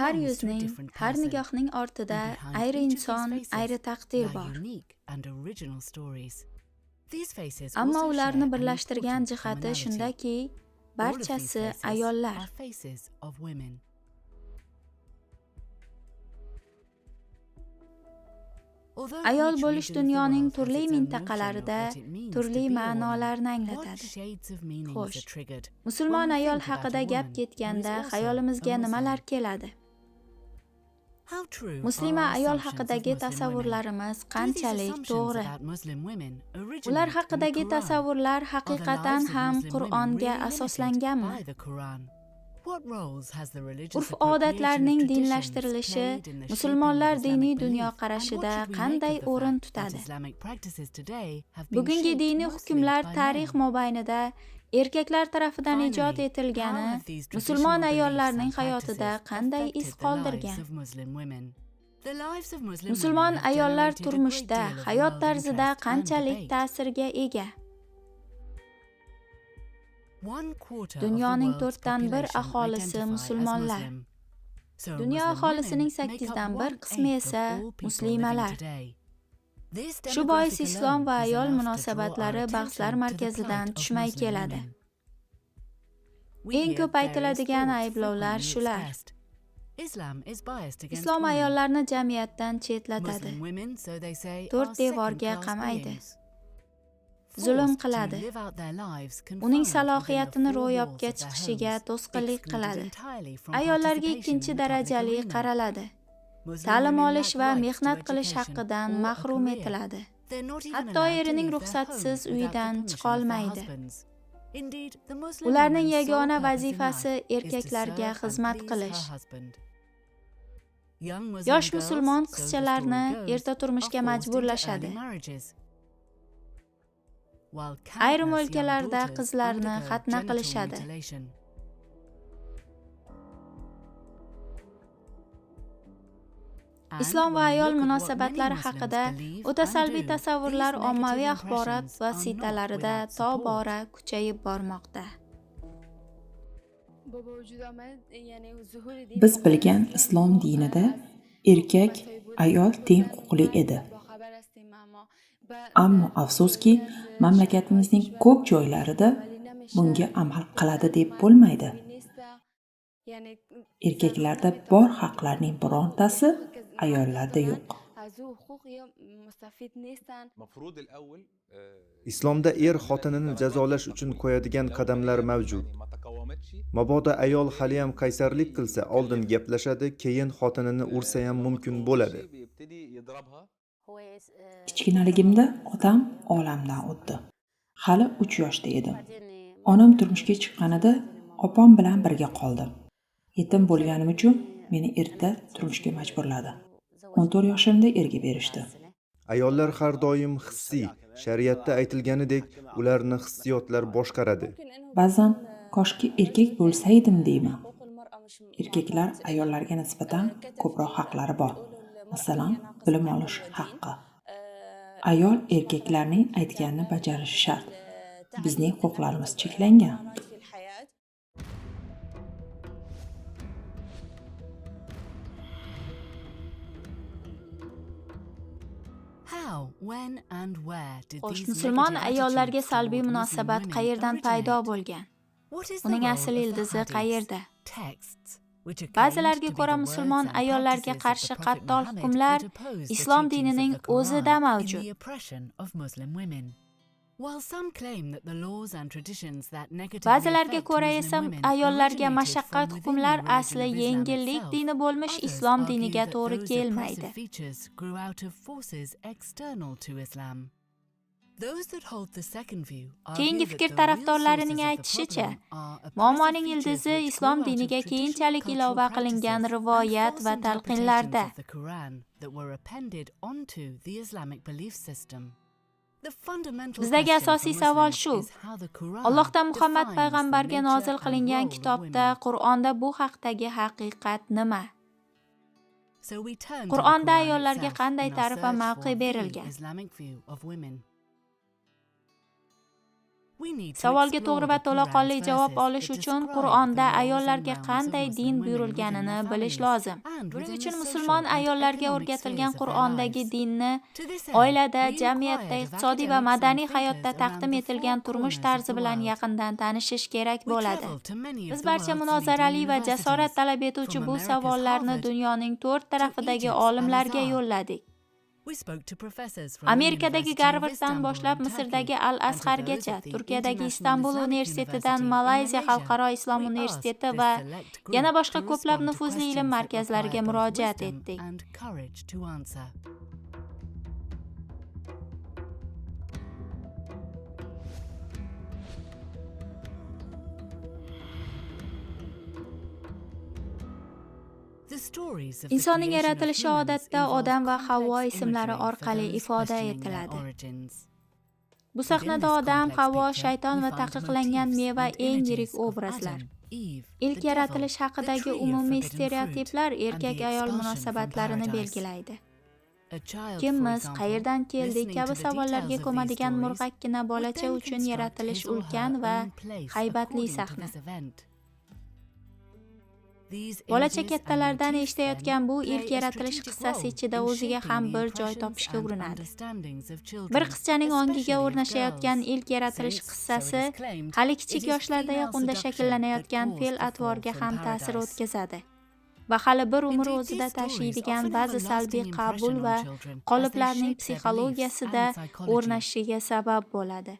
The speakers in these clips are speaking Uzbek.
Har yuzning, har nigohning ortida ayri inson, ayri taqdir bor. Ammo ularni birlashtirgan jihati shundaki, barchasi ayollar. Ayol bo'lish dunyoning turli mintaqalarida turli ma'nolarni anglatadi. Xo'sh, musulmon ayol haqida gap ketganda xayolimizga nimalar keladi? Muslima ayol haqidagi tasavvurlarimiz qanchalik to'g'ri? Ular haqidagi tasavvurlar haqiqatan ham Qur'onga asoslanganmi? Urf-odatlarning dinlashtirilishi musulmonlar diniy dunyoqarashida qanday o'rin tutadi? Bugungi diniy hukmlar tarix mobaynida erkaklar tarafidan ijod etilgani musulmon ayollarning hayotida qanday iz qoldirgan? Musulmon ayollar turmushda, hayot tarzida qanchalik ta'sirga ega? Dunyoning 4/1 aholisi musulmonlar. Dunyo aholisining 8/1 qismi esa muslimalar. Shu bois islom va ayol munosabatlari bahslar markazidan tushmay keladi. Eng ko'p aytiladigan ayblovlar shular. Islom ayollarni jamiyatdan chetlatadi. 4 devorga qamaydi. Zulm qiladi. Uning salohiyatini ro'yobga chiqishiga to'sqinlik qiladi. Ayollarga ikkinchi darajali qaraladi. Ta'lim olish va mehnat qilish haqqidan mahrum etiladi. Hatto erining ruxsatsiz uyidan chiqa olmaydi. Ularning yagona vazifasi erkaklarga xizmat qilish. Yosh musulmon qizchalarni erta turmushga majburlashadi. Ayrim o'lkalarda qizlarni xatna qilishadi. Islom va ayol munosabatlari haqida o'ta salbiy tasavvurlar ommaviy axborot vositalarida tobora kuchayib bormoqda. Biz bilgan islom dinida erkak, ayol teng huquqli edi. Ammo afsuski, mamlakatimizning ko'p joylarida bunga amal qiladi deb bo'lmaydi. Erkaklarda bor haqlarning birontasi ayollarda yo'q. Islomda xotinini jazolash uchun qo'yadigan qadamlar mavjud. Mabodo ayol haliyam qaysarlik qilsa, oldin gaplashadi, keyin xotinini ursa ham mumkin bo'ladi. Kichkinaligimda otam olamdan o'tdi. Hali 3 yoshda edim. Onam turmushga chiqqanida opam bilan birga qoldim. Yetim bo'lganim uchun meni erta turmushga majburladi. 14 yoshimda erga berishdi. Ayollar har doim hissiy, shariatda aytilganidek, ularni hissiyotlar boshqaradi. Ba'zan koshki erkak bo'lsaydim deyman. Erkaklar ayollarga nisbatan ko'proq haqlari bor. Masalan, bilim olish haqqi. Ayol erkaklarning aytganini bajarishi shart. Bizning huquqlarimiz cheklangan. Xo'sh, musulmon ayollarga salbiy munosabat qayerdan paydo bo'lgan? Uning asl ildizi qayerda? Ba'zilarga ko'ra musulmon ayollarga qarshi qattol hukmlar islom dinining o'zida mavjud. Ba'zilarga ko'ra esa ayollarga mashaqqat hukmlar asli yengillik dini bo'lmish islom diniga to'g'ri kelmaydi. Keyingi fikr tarafdorlarining aytishicha, muammoning ildizi islom diniga keyinchalik ilova qilingan rivoyat va talqinlarda. Bizdagi asosiy savol shu: Allohdan Muhammad payg'ambarga nozil qilingan kitobda, Qur'onda bu haqdagi haqiqat nima? Qur'onda ayollarga qanday ta'rif va mavqe berilgan? Savolga to'g'ri va to'laqonli javob olish uchun Qur'onda ayollarga qanday din buyurilganini bilish lozim. Buning uchun musulmon ayollarga o'rgatilgan Qur'ondagi dinni oilada, jamiyatda, iqtisodiy va madaniy hayotda taqdim etilgan turmush tarzi bilan yaqindan tanishish kerak bo'ladi. Biz barcha munozarali va jasorat talab etuvchi bu savollarni dunyoning 4 tarafidagi olimlarga yo'lladik. Amerikadagi Garvarddan boshlab Misrdagi Al-Azhargacha, Turkiyadagi Istanbul universitetidan Malayziya xalqaro islom universiteti va yana boshqa ko'plab nufuzli ilm markazlariga murojaat etdik. Insonning yaratilishi odatda Odam va Havvo ismlari orqali ifoda etiladi. Bu sahnada Odam, Havvo, shayton va taqiqlangan meva eng yirik obrazlar. Ilk yaratilish haqidagi umumiy stereotiplar erkak-ayol munosabatlarini belgilaydi. Kimmiz, qayerdan keldik kabi savollarga ko'madigan murg'akkina bolacha uchun yaratilish ulkan va haybatli sahna. Bolacha kattalardan eshitayotgan bu ilk yaratilish qissasi ichida o'ziga ham bir joy topishga urinadi. Bir qizchaning ongiga o'rnashayotgan ilk yaratilish qissasi hali kichik yoshlardayoq unda shakllanayotgan fe'l-atvorga ham ta'sir o'tkazadi va hali bir umr o'zida tashiydigan ba'zi salbiy qabul va qoliplarning psixologiyasida o'rnashishiga sabab bo'ladi.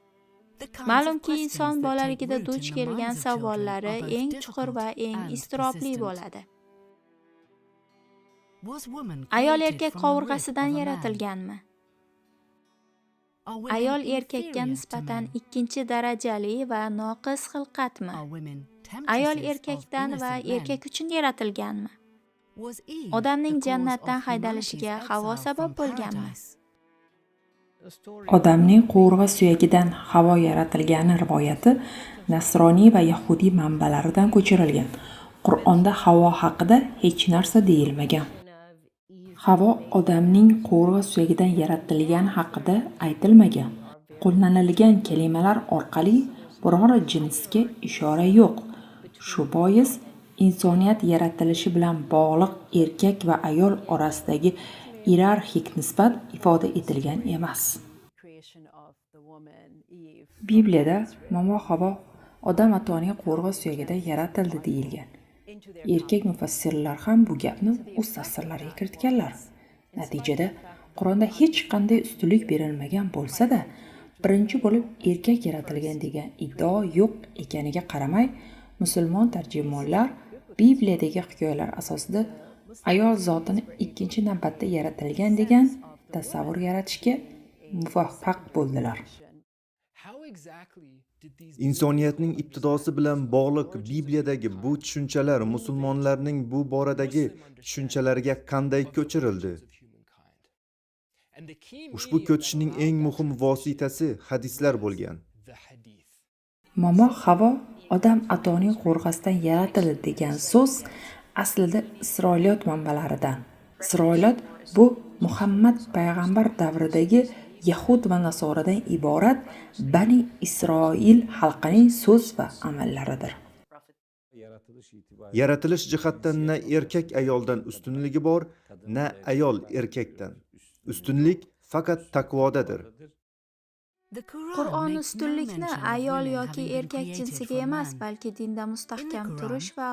Ma'lumki, inson bolaligida duch kelgan savollari eng chuqur va eng iztirobli bo'ladi. Ayol erkak qovurg'asidan yaratilganmi? Ayol erkakka nisbatan ikkinchi darajali va noqis xilqatmi? Ayol erkakdan va erkak uchun yaratilganmi? Odamning jannatdan haydalishiga Havvo sabab bo'lganmi? Odamning qovurg'a suyagidan Havvo yaratilgani rivoyati nasroniy va yahudiy manbalaridan ko'chirilgan. Qur'onda Havvo haqida hech narsa deyilmagan. Havvo odamning qovurg'a suyagidan yaratilgani haqida aytilmagan. Qo'llanilgan kalimalar orqali biror jinsga ishora yo'q. Shu bois insoniyat yaratilishi bilan bog'liq erkak va ayol orasidagi iyerarxik nisbat ifoda etilgan emas. Bibliyada momo Havvo odam atoning qovurg'a suyagida yaratildi deyilgan. Erkak mufassirlar ham bu gapni o'z tafsirlariga kiritganlar. Natijada Qur'onda hech qanday ustunlik berilmagan bo'lsa-da, birinchi bo'lib erkak yaratilgan degan iddao yo'q ekaniga qaramay, musulmon tarjimonlar Bibliyadagi hikoyalar asosida ayol zotini ikkinchi navbatda yaratilgan degan tasavvur yaratishga muvaffaq bo'ldilar. Insoniyatning ibtidosi bilan bog'liq Bibliyadagi bu tushunchalar musulmonlarning bu boradagi tushunchalariga qanday ko'chirildi? Ushbu ko'chishning eng muhim vositasi hadislar bo'lgan. Momo Havvo odam atoning qovurg'asidan yaratildi degan so'z aslida Isroiliyot manbalaridan. Isroiliyot bu Muhammad payg'ambar davridagi Yahud va Nasoradan iborat Bani Isroil xalqining so'z va amallaridir. Yaratilish jihatdan na erkak ayoldan ustunligi bor, na ayol erkakdan. Ustunlik faqat taqvodadir. Qur'on ustunlikni ayol yoki erkak jinsiga emas, balki dinda mustahkam turish va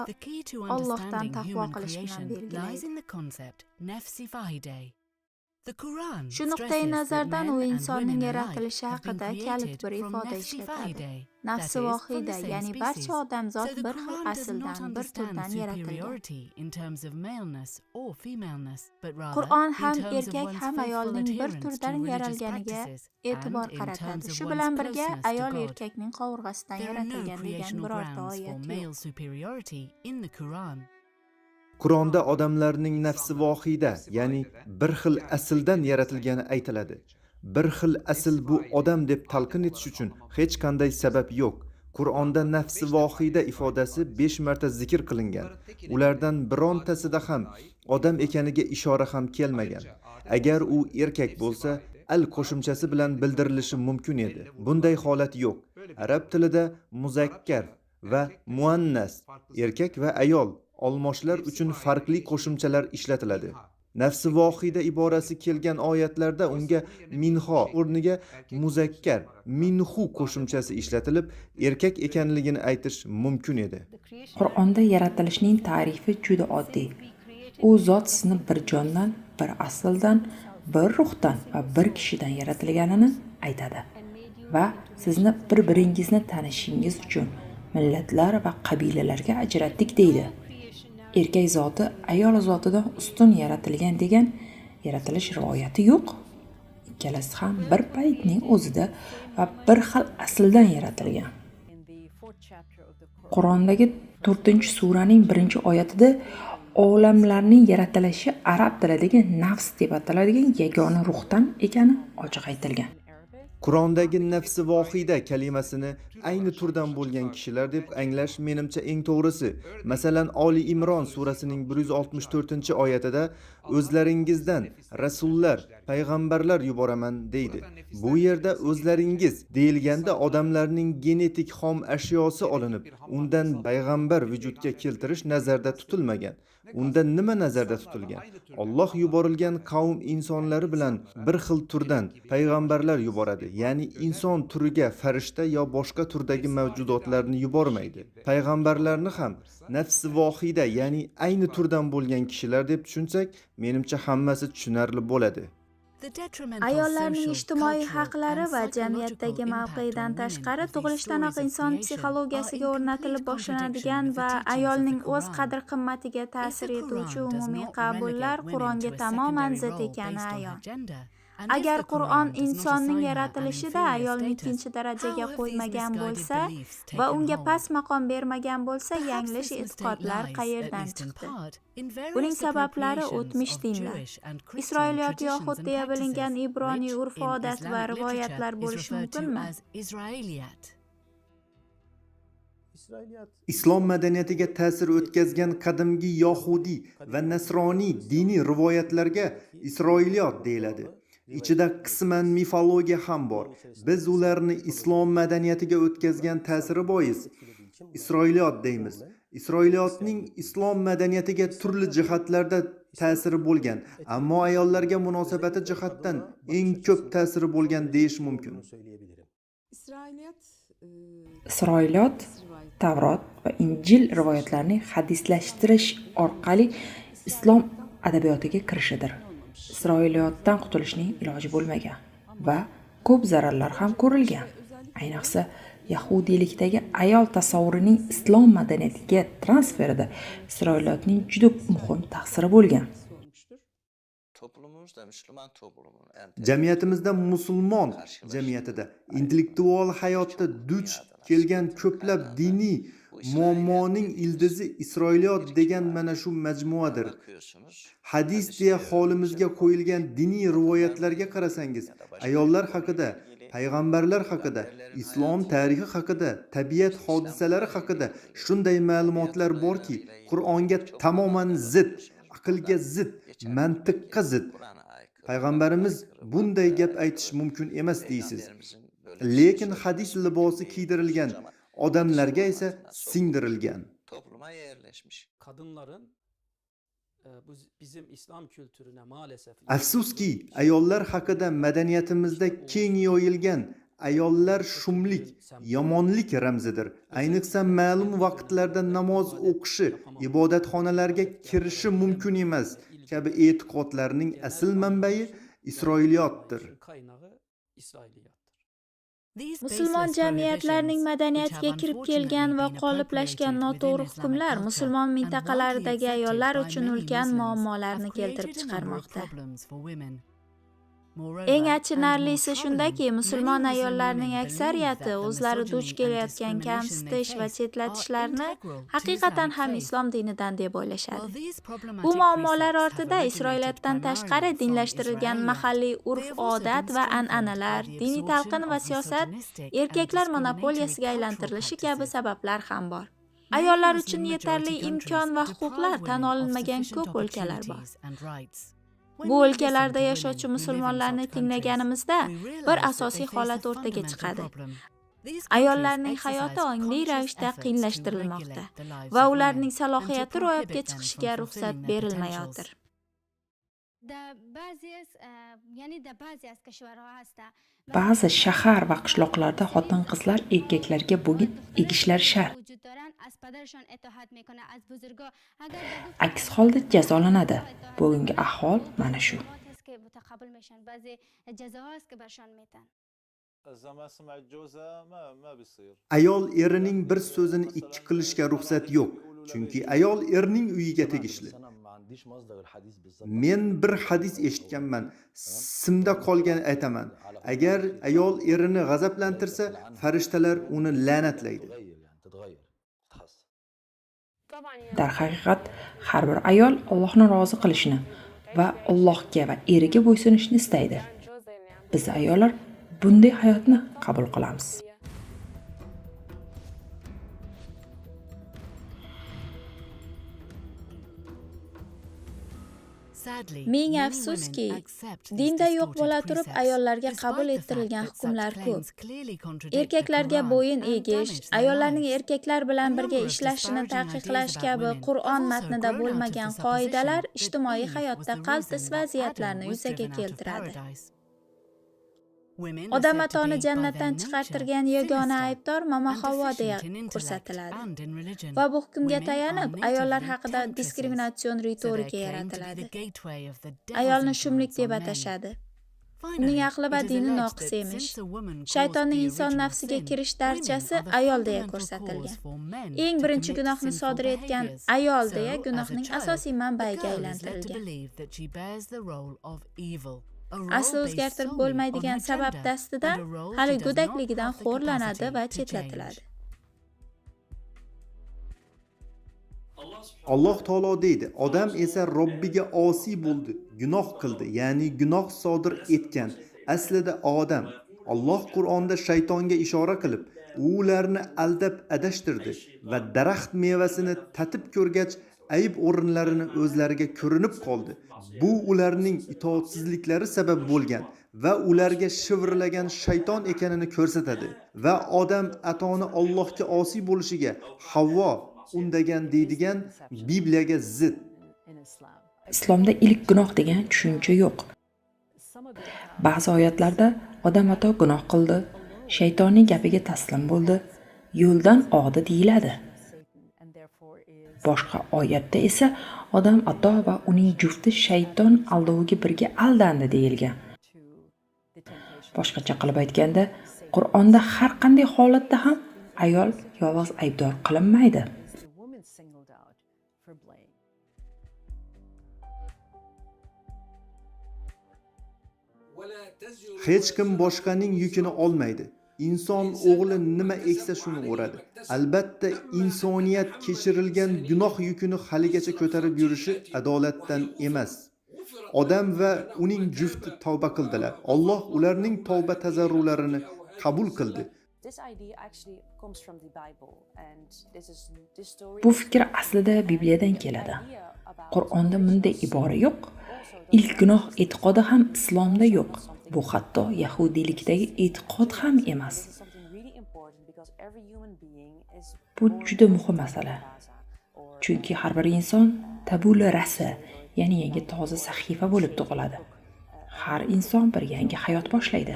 Allohdan taqvo qilish bilan belgilaydi. Shu nuqtai nazardan u insonning yaratilishi haqida kalit bir ifoda ishlatadi. Nafsi vohida, ya'ni barcha odamzod bir xil asldan, bir turdan yaratilgan. Qur'on ham erkak ham ayolning bir turdan yaralganiga e'tibor qaratadi. Shu bilan birga ayol erkakning qovurg'asidan yaratilgan degan birorta oyat yo'q. Qur'onda odamlarning nafsi vohida, ya'ni bir xil asldan yaratilgani aytiladi. Bir xil asl bu odam deb talqin etish uchun hech qanday sabab yo'q. Qur'onda nafsi vohida ifodasi 5 marta zikr qilingan. Ulardan birontasida ham odam ekaniga ishora ham kelmagan. Agar u erkak bo'lsa, al qo'shimchasi bilan bildirilishi mumkin edi. Bunday holat yo'q. arab tilida muzakkar va muannas, erkak va ayol olmoshlar uchun farqli qo'shimchalar ishlatiladi. Nafsi vohida iborasi kelgan oyatlarda unga minho o'rniga muzakkar, minhu qo'shimchasi ishlatilib, erkak ekanligini aytish mumkin edi. Qur'onda yaratilishning ta'rifi juda oddiy. U zot sizni bir jondan, bir asldan, bir ruhdan va bir kishidan yaratilganini aytadi. Va sizni bir-biringizni tanishingiz uchun millatlar va qabilalarga ajratdik deydi. Erkak zoti ayol zotidan ustun yaratilgan degan yaratilish rivoyati yo'q. Ikkalasi ham bir paytning o'zida va bir xil asldan yaratilgan. Qur'ondagi 4-suraning 1-oyatida olamlarning yaratilishi arab tilidagi nafs deb ataladigan yagona ruhdan ekani ochiq aytilgan. Qur'ondagi nafsi vohida kalimasini ayni turdan bo'lgan kishilar deb anglash menimcha eng to'g'risi. Masalan, Oli Imron surasining 164-oyatida o'zlaringizdan rasullar, payg'ambarlar yuboraman deydi. Bu yerda o'zlaringiz deyilganda odamlarning genetik xom ashyosi olinib, undan payg'ambar vujudga keltirish nazarda tutilmagan. Unda nima nazarda tutilgan? Alloh yuborilgan qavm insonlari bilan bir xil turdan payg'ambarlar yuboradi. Ya'ni inson turiga farishta yo boshqa turdagi mavjudotlarni yubormaydi. Payg'ambarlarni ham nafsi vohida, ya'ni ayni turdan bo'lgan kishilar deb tushunsak, menimcha hammasi tushunarli bo'ladi. Ayollarning ijtimoiy haqlari va jamiyatdagi mavqeidan tashqari tug'ilishidanoq inson psixologiyasiga o'rnatilib boshlanadigan va ayolning o'z qadr-qimmatiga ta'sir etuvchi umumiy qabullar Qur'onga tamoman zid ekani ayon. Agar Qur'on insonning yaratilishida ayolni ikkinchi darajaga qo'ymagan bo'lsa va unga past maqom bermagan bo'lsa, yanglish e'tiqodlar qayerdan chiqdi? Buning sabablari o'tmish dinlar, Isroiliyot yoxud deya bilingan Ibroniy urf-odat va rivoyatlar bo'lishi mumkinmi? Islom madaniyatiga ta'sir o'tkazgan qadimgi Yahudiy va Nasroniy diniy rivoyatlarga Isroiliyot deyiladi. Ichida qisman mifologiya ham bor. Biz ularni islom madaniyatiga o'tkazgan ta'siri bois Isroiliyot deymiz. Isroiliyotning islom madaniyatiga turli jihatlarda ta'siri bo'lgan, ammo ayollarga munosabati jihatdan eng ko'p ta'siri bo'lgan deyish mumkin. Isroiliyot Tavrot va Injil rivoyatlarini hadislashtirish orqali islom adabiyotiga kirishidir. Isroiliyotdan qutulishning iloji bo'lmagan va ko'p zararlar ham ko'rilgan. Ayniqsa yahudiylikdagi ayol tasavvurining islom madaniyatiga transferida Isroiliyotning juda muhim ta'siri bo'lgan. Jamiyatimizda musulmon jamiyatida intellektual hayotda duch kelgan ko'plab diniy muammoning ildizi Isroiliyot degan mana shu majmuadir. Hadis deya holimizga qo'yilgan diniy rivoyatlarga qarasangiz, ayollar haqida, payg'ambarlar haqida, islom tarixi haqida, tabiat hodisalari haqida shunday ma'lumotlar borki, Qur'onga tamoman zid, aqlga zid, mantiqqa zid. Payg'ambarimiz bunday gap aytish mumkin emas deysiz. Lekin hadis libosi kiydirilgan odamlarga esa singdirilgan. Afsuski, ayollar haqida madaniyatimizda keng yoyilgan ayollar shumlik, yomonlik ramzidir. Ayniqsa ma'lum vaqtlarda namoz o'qishi, ibodatxonalarga kirishi mumkin emas kabi e'tiqodlarning asl manbai Isroiliyotdir. Musulmon jamiyatlarining madaniyatiga kirib kelgan va qoliplashgan noto'g'ri hukmlar musulmon mintaqalaridagi ayollar uchun ulkan muammolarni keltirib chiqarmoqda. Eng achinarlisi shundaki, musulmon ayollarning aksariyati o'zlari duch kelayotgan kamsitish va chetlatishlarni haqiqatan ham islom dinidan deb o'ylashadi. Bu muammolar ortida Isroiliyatdan tashqari dinlashtirilgan mahalliy urf-odat va an'analar, diniy talqin va siyosat erkaklar monopoliyasiga aylantirilishi kabi sabablar ham bor. Ayollar uchun yetarli imkon va huquqlar tan olinmagan ko'p o'lkalar bor. Bu o'lkalarda yashovchi musulmonlarni tinglaganimizda bir asosiy holat o'rtaga chiqadi. Ayollarning hayoti ongli ravishda qiyinlashtirilmoqda va ularning salohiyati ro'yobga chiqishiga ruxsat berilmayotir. Ba'zi shahar va qishloqlarda xotin-qizlar erkaklarga bo'yin egishlari shart. Aks holda jazolanadi. Bugungi ahvol mana shu. Ayol erining bir so'zini ikki qilishga ruxsat yo'q, chunki ayol erning uyiga tegishli. Men bir hadis eshitganman, simda qolgan aytaman. Agar ayol erini g'azablantirsa, farishtalar uni la'natlaydi. Darhaqiqat, har bir ayol Allohni rozi qilishni va Allohga va eriga bo'ysunishni istaydi. Biz ayollar bunday hayotni qabul qilamiz. Ming afsuski, dinda yo'q bo'la turib ayollarga qabul ettirilgan hukmlar ko'p. Erkaklarga bo'yin egish, ayollarning erkaklar bilan birga ishlashini taqiqlash kabi Qur'on matnida bo'lmagan qoidalar ijtimoiy hayotda qaltis vaziyatlarni yuzaga keltiradi. Odam atoni jannatdan chiqartirgan yagona aybdor Mama Havvo deya ko'rsatiladi. Va bu hukmga tayanib, ayollar haqida diskriminatsion ritorika yaratiladi. Ayolni shumlik deb atashadi. Uning aqli va dini noqis emish. Shaytonning inson nafsiga kirish darajasi ayol deya ko'rsatilgan. Eng birinchi gunohni sodir etgan ayol deya gunohning asosiy manbaiga aylantirilgan. Asli o'zgartirib bo'lmaydigan sabab dastidan hali go'dakligidan xo'rlanadi va chetlatiladi. Alloh taolo deydi, odam esa Robbiga osiy bo'ldi, gunoh qildi, ya'ni gunoh sodir etgan. Aslida odam. Alloh Qur'onda shaytonga ishora qilib, ularni aldab adashtirdi va daraxt mevasini tatib ko'rgach, ayb o'rinlarini o'zlariga ko'rinib qoldi. Bu ularning itoatsizliklari sabab bo'lgan va ularga shivirlagan shayton ekanini ko'rsatadi. Va odam atoni Allohga osiy bo'lishiga Havvo undagan deydigan Bibliyaga zid. Islomda ilk gunoh degan tushuncha yo'q. Ba'zi oyatlarda odam ato gunoh qildi, shaytonning gapiga taslim bo'ldi, yo'ldan og'di deyiladi. Boshqa oyatda esa odam ato va uning jufti shayton aldoviga birga aldandi deyilgan. Boshqacha qilib aytganda, Qur'onda har qanday holatda ham ayol yolg'iz aybdor qilinmaydi. Hech kim boshqaning yukini olmaydi. Inson o'g'li nima eksa shuni o'radi. Albatta, insoniyat kechirilgan gunoh yukini haligacha ko'tarib yurishi adolatdan emas. Odam va uning jufti tavba qildilar. Alloh ularning tavba tazarrularini qabul qildi. Bu fikr aslida Bibliyadan keladi. Qur'onda bunday ibora yo'q. Ilk gunoh e'tiqodi ham islomda yo'q. Bu hatto yahudiylikdagi e'tiqod ham emas. Bu juda muhim masala. Chunki har bir inson tabula rasa, ya'ni yangi toza sahifa bo'lib tug'iladi. Har inson bir yangi hayot boshlaydi.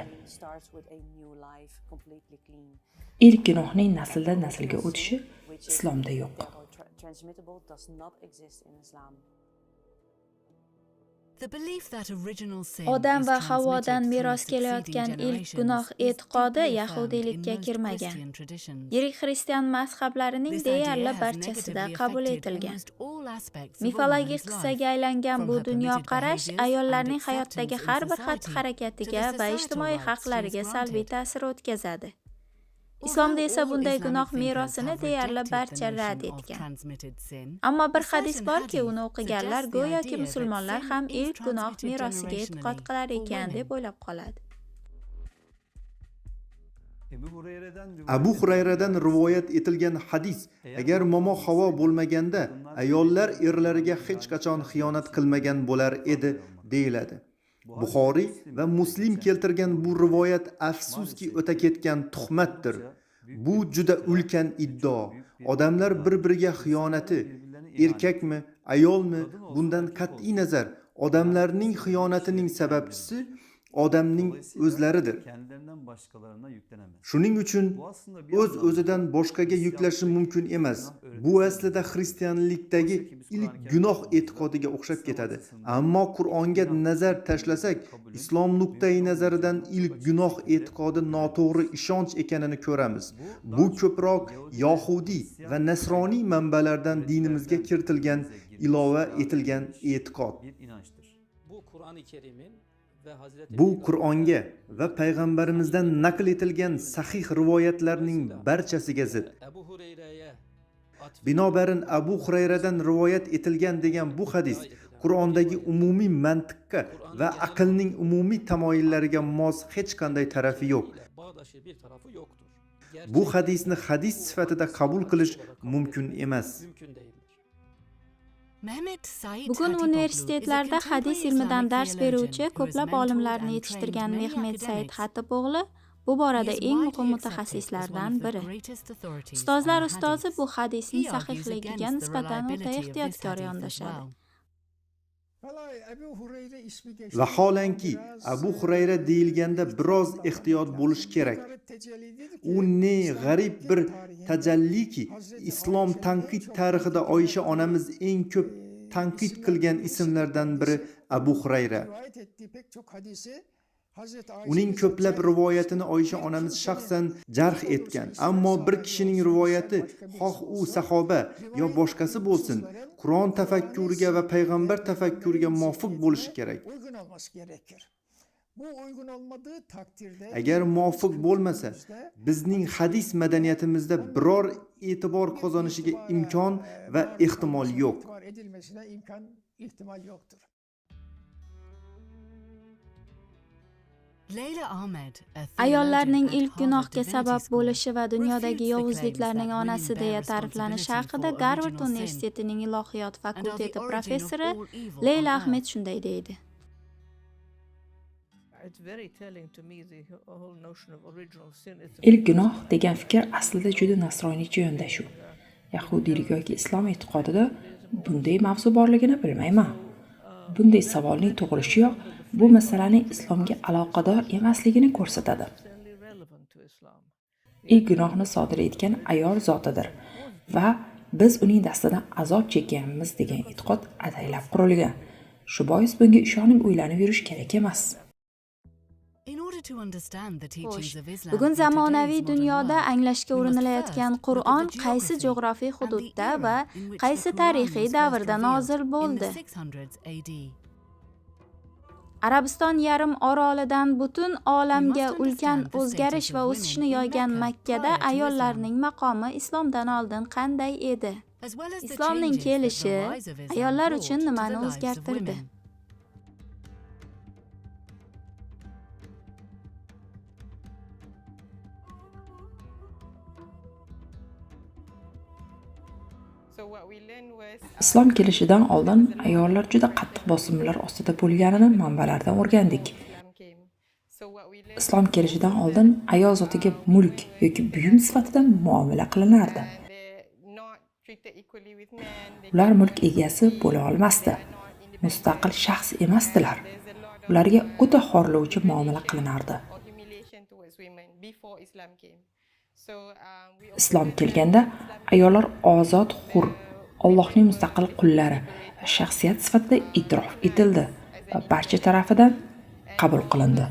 Ilk gunohning nasldan naslga o'tishi islomda yo'q. Odam va Havvodan meros kelayotgan ilk gunoh e'tiqodi yahudiylikka kirmagan. Yirik xristian mazhablarining deyarli barchasida qabul etilgan. Mifologik qissaga aylangan bu dunyoqarash ayollarning hayotdagi har bir xatti-harakatiga va ijtimoiy haqlariga salbiy ta'sir o'tkazadi. Islomda esa bunday gunoh merosini deyarli barcha rad etgan. Ammo bir hadis borki, uni o'qiganlar go'yoki musulmonlar ham ilk gunoh merosiga e'tiqod qilar ekan deb o'ylab qoladi. Abu Hurayradan rivoyat etilgan hadis: agar Momo Havvo bo'lmaganda, ayollar erlariga hech qachon xiyonat qilmagan bo'lar edi, deyiladi. Buxoriy va Muslim keltirgan bu rivoyat afsuski o'ta ketgan tuhmatdir. Bu juda ulkan iddao. Odamlar bir-biriga xiyonati, erkakmi, ayolmi, bundan qat'iy nazar odamlarning xiyonatining sababchisi odamning o'zlaridir. Shuning uchun o'z-o'zidan boshqaga yuklashi mumkin emas. Bu aslida xristianlikdagi ilk gunoh e'tiqodiga o'xshab ketadi. Ammo Qur'onga nazar tashlasak, islom nuqtai nazaridan ilk gunoh e'tiqodi noto'g'ri ishonch ekanini ko'ramiz. Bu ko'proq Yahudi va Nasroniy manbalardan dinimizga kiritilgan, ilova etilgan e'tiqod. Bu Qur'onga va payg'ambarimizdan naql etilgan sahih rivoyatlarning barchasiga zid. Binobarin Abu Hurayradan rivoyat etilgan degan bu hadis Qur'ondagi umumiy mantiqqa va aqlning umumiy tamoyillariga mos hech qanday tarafi yo'q. Bu hadisni hadis sifatida qabul qilish mumkin emas. Bugun universitetlarda hadis ilmidan dars beruvchi ko'plab olimlarni yetishtirgan Mehmet Said Xatib o'g'li bu borada eng muhim mutaxassislardan biri. Ustozlar ustozi bu hadisning sahihligiga nisbatan o'ta ehtiyotkor yondashadi. Vaholanki Abu Hurayra deyilganda biroz ehtiyot bo'lish kerak. U ne g'arib bir tajalliki, islom tanqid tarixida Oysha onamiz eng ko'p tanqid qilgan ismlardan biri Abu Hurayra. Uning ko'plab rivoyatini Oysha onamiz shaxsan jarh etgan. Ammo bir kishining rivoyati, xoh u sahoba yo boshqasi bo'lsin, Qur'on tafakkuriga va payg'ambar tafakkuriga muvofiq bo'lishi kerak. Agar muvofiq bo'lmasa, bizning hadis madaniyatimizda biror e'tibor qozonishiga imkon va ehtimol yo'q. Ayollarning ilk gunohga sabab bo'lishi va dunyodagi yovuzliklarning onasi deya ta'riflanishi haqida Garvard universitetining ilohiyot fakulteti professori Leyla Ahmed shunday deydi. Ilk gunoh degan fikr aslida juda nasroniycha yondashuv. Yahudiylik yoki islom e'tiqodida bunday mavzu borligini bilmayman. Bunday savolning tug'ilishiyoq bu masalaning islomga aloqador emasligini ko'rsatadi. Ilk gunohni sodir etgan ayol zotidir va biz uning dastidan azob chekkanmiz degan e'tiqod ataylab qurilgan. Shu bois bunga ishonib o'ylanib yurish kerak emas. Bugun zamonaviy dunyoda anglashga urinilayotgan Qur'on qaysi jo'g'rofiy hududda va qaysi tarixiy davrda nozil bo'ldi? Arabiston yarim orolidan butun olamga ulkan o'zgarish va o'sishni yoygan Makkada ayollarning maqomi islomdan oldin qanday edi? Islomning kelishi ayollar uchun nimani o'zgartirdi? Islom kelishidan oldin ayollar juda qattiq bosimlar ostida bo'lganini manbalardan o'rgandik. Islom kelishidan oldin ayol zotiga mulk yoki buyum sifatida muomala qilinardi. Ular mulk egasi bo'la olmasdi. Mustaqil shaxs emasdilar. Ularga o'ta xorlovchi muomala qilinardi. Islom kelganda ayollar ozod, hur, Allohning mustaqil qullari va shaxsiyat sifatida e'tirof etildi va barcha tarafidan qabul qilindi.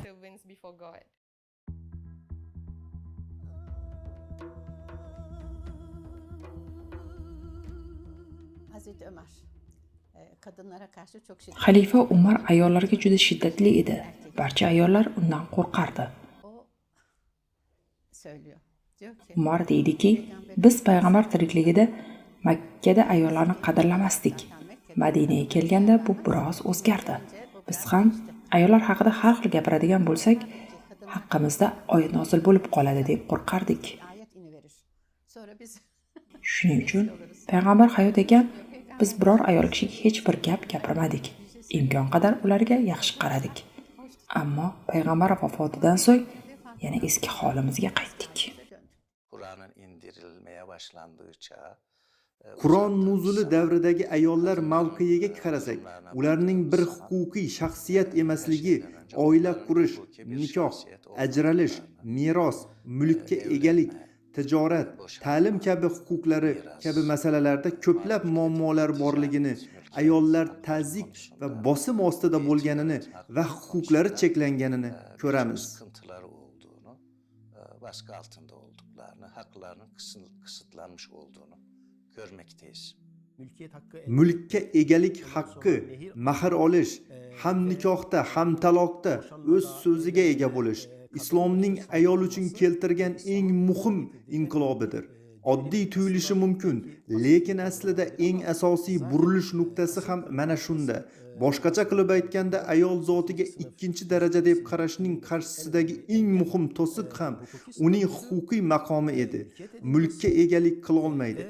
Xalifa Umar ayollarga juda shiddatli edi. Barcha ayollar undan qo'rqardi. Umar deydiki, biz payg'ambar tirikligida Makkada ayollarni qadrlamasdik. Madinaga kelganda bu biroz o'zgardi. Biz ham ayollar haqida har xil gapiradigan bo'lsak, haqqimizda oyat nozil bo'lib qoladi deb qo'rqardik. Shuning uchun payg'ambar hayot ekan, biz biror ayol kishiga hech bir gap gapirmadik. Imkon qadar ularga yaxshi qaradik. Ammo payg'ambar vafotidan so'ng yana eski holimizga qaytdik. indirilmeye başlandığı çağ. Qur'on nuzuli davridagi ayollar mavqeiga qarasak, ularning bir huquqiy shaxsiyat emasligi, oila qurish, nikoh, ajralish, meros, mulkka egalik, tijorat, ta'lim kabi huquqlari kabi masalalarda ko'plab muammolar borligini, ayollar ta'zib va bosim ostida bo'lganini va huquqlari cheklanganini ko'ramiz. Sıkıntıları olduğunu, baskı altında olduklarını, haklarının kısıtlanmış olduğunu görmekteyiz. Mulkka egalik haqqi, mahr olish, ham nikohda, ham taloqda o'z so'ziga ega bo'lish islomning ayol uchun keltirgan eng muhim inqilobidir. Oddiy tuyulishi mumkin, lekin aslida eng asosiy burilish nuqtasi ham mana shunda. Boshqacha qilib aytganda, ayol zotiga ikkinchi daraja deb qarashning qarshisidagi eng muhim to'siq ham uning huquqiy maqomi edi. Mulkka egalik qila olmaydi.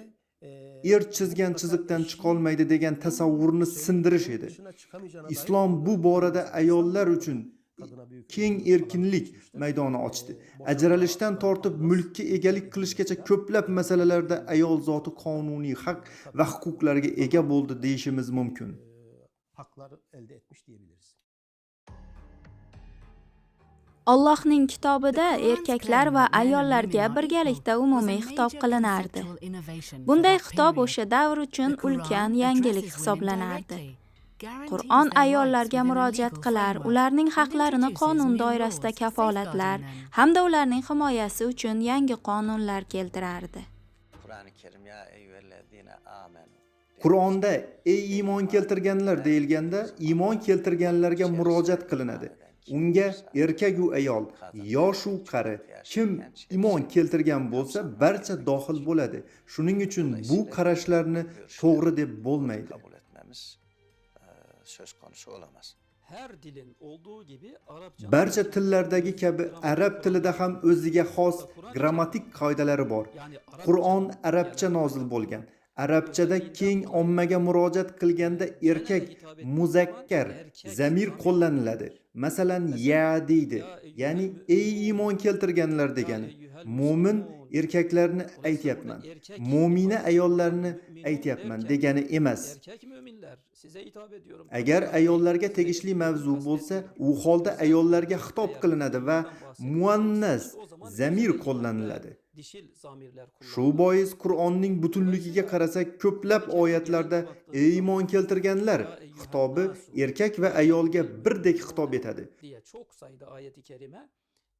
Chizgan chiziqdan chiqolmaydi degan tasavvurni sindirish edi. Islom bu borada ayollar uchun keng erkinlik maydoni ochdi. Ajralishdan tortib mulkka egalik qilishgacha ko'plab masalalarda ayol zoti qonuniy haq va huquqlarga ega bo'ldi deyishimiz mumkin. Haklar elde etmiş diyebiliriz. Allohning kitobida erkaklar va ayollarga birgalikda umumiy xitob qilinardi. Bunday xitob o'sha davr uchun ulkan yangilik hisoblanardi. Qur'on ayollarga murojaat qilar, ularning haqlarini qonun doirasida kafolatlar hamda ularning himoyasi uchun yangi qonunlar keltirardi. Kur'an-ı Kerim ya eyyühellezine amenu. Qur'onda ey iymon keltirganlar deyilganda, iymon keltirganlarga murojaat qilinadi. Unga erkak u ayol, yosh u qari, kim iymon keltirgan bo'lsa, barcha dohil bo'ladi. Shuning uchun bu qarashlarni to'g'ri deb bo'lmaydi. Kabul etmemiz söz konusu olamaz. Her dilin olduğu gibi Arapça Barcha tillardagi kabi arab tilida ham o'ziga xos grammatik qoidalari bor. Qur'on arabcha nozil bo'lgan. Arabchada keng ommaga murojaat qilganda erkak muzakkar zamir qo'llaniladi. Masalan, ya deydi. Ya'ni ey iymon keltirganlar degani. Mo'min erkaklarni aytyapman. Mo'mina ayollarni aytyapman degani emas. erkek müminler size hitap ediyorum. Agar ayollarga tegishli mavzu bo'lsa, u holda ayollarga xitob qilinadi va muannas zamir qo'llaniladi. Dişil zamirler kullanılır. Shu bois Qur'onning butunligiga qarasak, ko'plab oyatlarda ey iymon keltirganlar xitobi erkak va ayolga birdek xitob etadi. diye çok sayıda ayet-i kerime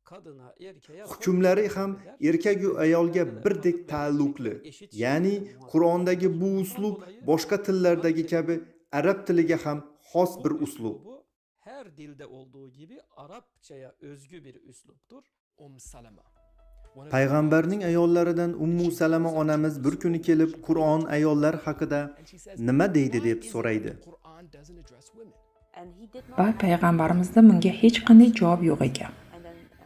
kadına, erkeğe Hukmlari ham erkak va ayolga birdek taalluqli. Ya'ni Qur'ondagi bu uslub boshqa tillardagi kabi arab tiliga ham xos bir uslub. Bu her dilde olduğu gibi Arapçaya özgü bir üsluptur. Salama. Payg'ambarning ayollaridan Ummu Salama onamiz bir kuni kelib Qur'on ayollar haqida nima deydi deb so'raydi. Va payg'ambarimizda bunga hech qanday javob yo'q ekan.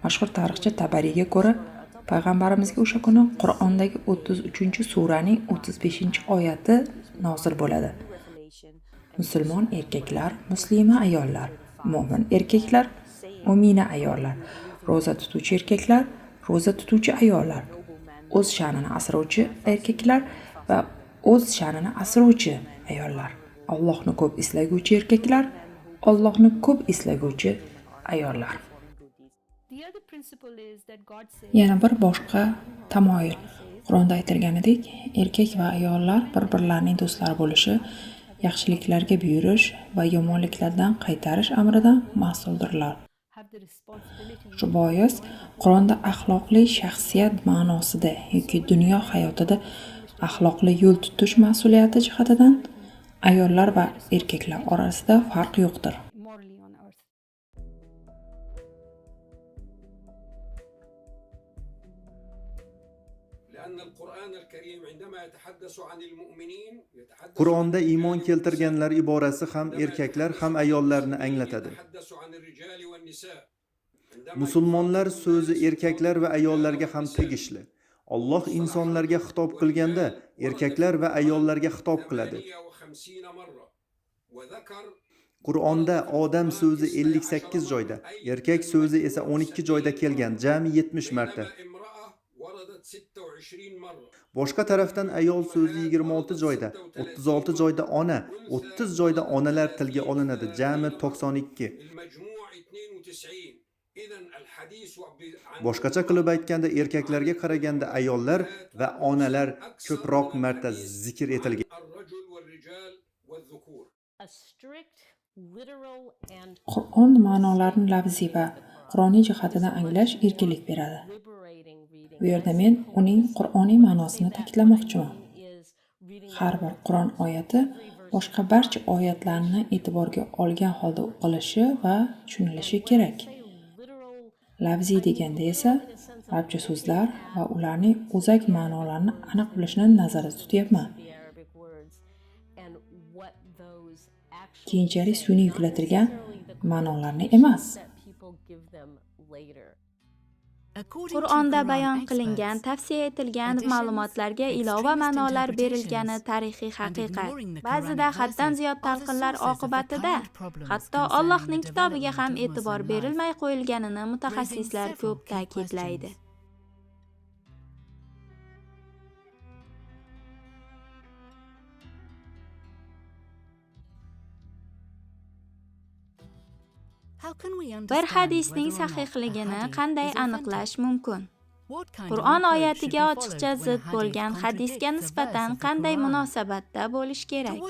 Mashhur tarixchi Tabariyga ko'ra, payg'ambarimizga o'sha kuni Qur'ondagi 33-suraning 35-oyati nozil bo'ladi. Musulmon erkaklar, muslima ayollar, mo'min erkaklar, mo'mina ayollar, roza tutuvchi erkaklar, roza tutuvchi ayollar, o'z sha'nini asrovchi erkaklar va o'z sha'nini asrovchi ayollar, Allohni ko'p eslaguvchi erkaklar, Allohni ko'p eslaguvchi ayollar. Yana bir boshqa tamoyil. Qur'onda aytilganidek, erkak va ayollar bir-birlarining do'stlari bo'lishi, yaxshiliklarga buyurish va yomonliklardan qaytarish amridan mas'uldirlar. Shu bois Qur'onda axloqli shaxsiyat ma'nosida yoki dunyo hayotida axloqli yo'l tutish mas'uliyati jihatidan ayollar va erkaklar orasida farq yo'qdir. Qur'onda iymon keltirganlar iborasi ham erkaklar ham ayollarni anglatadi. Musulmonlar so'zi erkaklar va ayollarga ham tegishli. Alloh insonlarga xitob qilganda erkaklar va ayollarga xitob qiladi. Qur'onda odam so'zi 58 joyda, erkak so'zi esa 12 joyda kelgan, jami 70 marta. Boshqa tarafdan ayol so'zi 26 joyda, 36 joyda ona, 30 joyda onalar tilga olinadi, jami 92. Boshqacha qilib aytganda, erkaklarga qaraganda ayollar va onalar ko'proq marta zikr etilgan. Qur'on ma'nolarini lafziy va qur'oniy jihatidan anglash erkinlik beradi. Bu yerda men uning qur'oniy ma'nosini ta'kidlamoqchiman. Har bir Qur'on oyati boshqa barcha oyatlarni e'tiborga olgan holda o'qilishi va tushunilishi kerak. Lafziy deganda esa arabcha so'zlar va ularning o'zak ma'nolarini aniq bilishni nazarda tutyapman. Keyinchalik sun'iy yuklatilgan ma'nolarni emas. Qur'onda bayon qilingan, tavsiya etilgan ma'lumotlarga ilova ma'nolar berilgani tarixiy haqiqat. Ba'zida haddan ziyod talqinlar oqibatida hatto Allohning kitobiga ham e'tibor berilmay qo'yilganini mutaxassislar ko'p ta'kidlaydi. Bir hadisning sahihligini qanday aniqlash mumkin? Qur'on oyatiga ochiqcha zid bo'lgan hadisga nisbatan qanday munosabatda bo'lish kerak?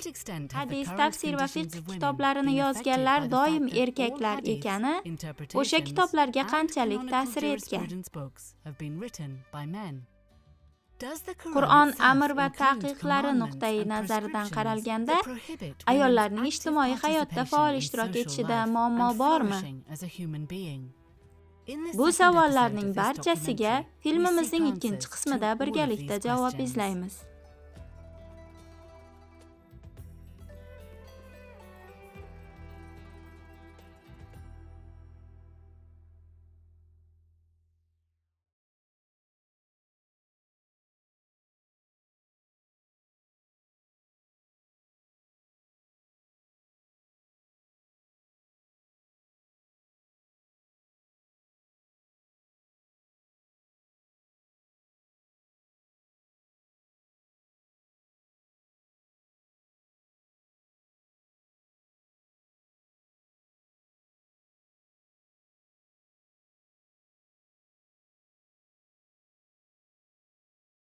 Hadis, tafsir va fiqh kitoblarini yozganlar doim erkaklar ekani o'sha kitoblarga qanchalik ta'sir etgan? Qur'on amr va taqiqlari nuqtai nazaridan qaralganda, ayollarning ijtimoiy hayotda faol ishtirok etishida muammo bormi? Bu savollarning barchasiga filmimizning ikkinchi qismida birgalikda javob izlaymiz.